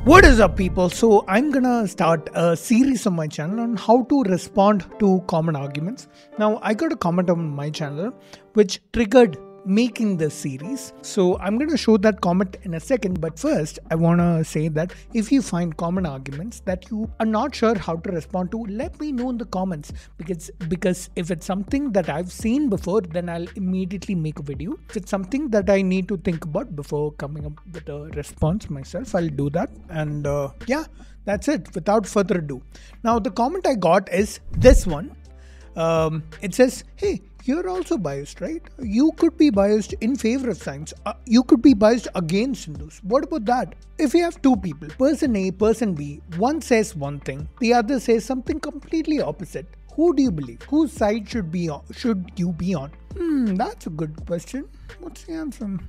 What is up, people? So I'm gonna start a series on my channel on how to respond to common arguments. Now I got a comment on my channel which triggered making this series, so I'm going to show that comment in a second. But first I want to say that if you find common arguments that you are not sure how to respond to, let me know in the comments, because if it's something that I've seen before, then I'll immediately make a video. If it's something that I need to think about before coming up with a response myself, I'll do that. And yeah, that's it. Without further ado, now the comment I got is this one. It says, hey, you're also biased, right? You could be biased in favor of science. You could be biased against Hindus. What about that? If you have two people, person A, person B, one says one thing, the other says something completely opposite. Who do you believe? Whose side should you be on? That's a good question. What's the answer?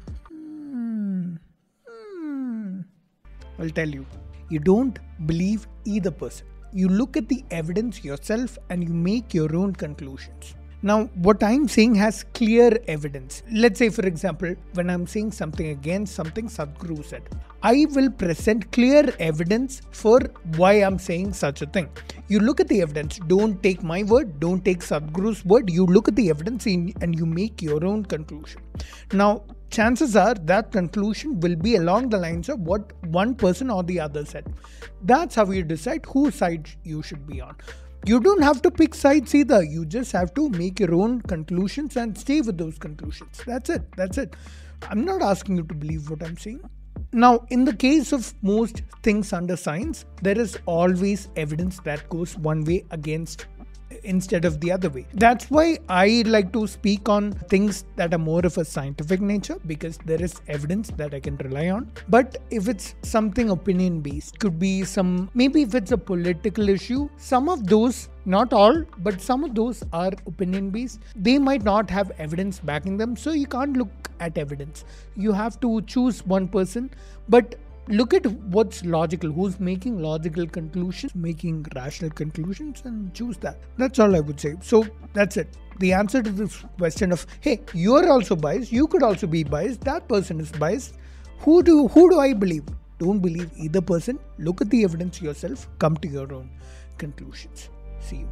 I'll tell you. You don't believe either person. You look at the evidence yourself and you make your own conclusions. Now, what I'm saying has clear evidence. Let's say, for example, when I'm saying something against something Sadhguru said, I will present clear evidence for why I'm saying such a thing. You look at the evidence. Don't take my word. Don't take Sadhguru's word. You look at the evidence and you make your own conclusion. Now, chances are that conclusion will be along the lines of what one person or the other said. That's how you decide whose side you should be on. You don't have to pick sides either. You just have to make your own conclusions and stay with those conclusions. That's it. That's it. I'm not asking you to believe what I'm saying. Now, in the case of most things under science, there is always evidence that goes one way instead of the other way. That's why I like to speak on things that are more of a scientific nature, because there is evidence that I can rely on. But if it's something opinion based, could be maybe if it's a political issue, some of those, not all, but some of those are opinion based. They might not have evidence backing them, so you can't look at evidence. You have to choose one person, but look at what's logical, who's making logical conclusions, making rational conclusions, and choose that. That's all I would say. So that's it. The answer to this question of, hey, you're also biased, you could also be biased, that person is biased. Who do I believe? Don't believe either person. Look at the evidence yourself. Come to your own conclusions. See you.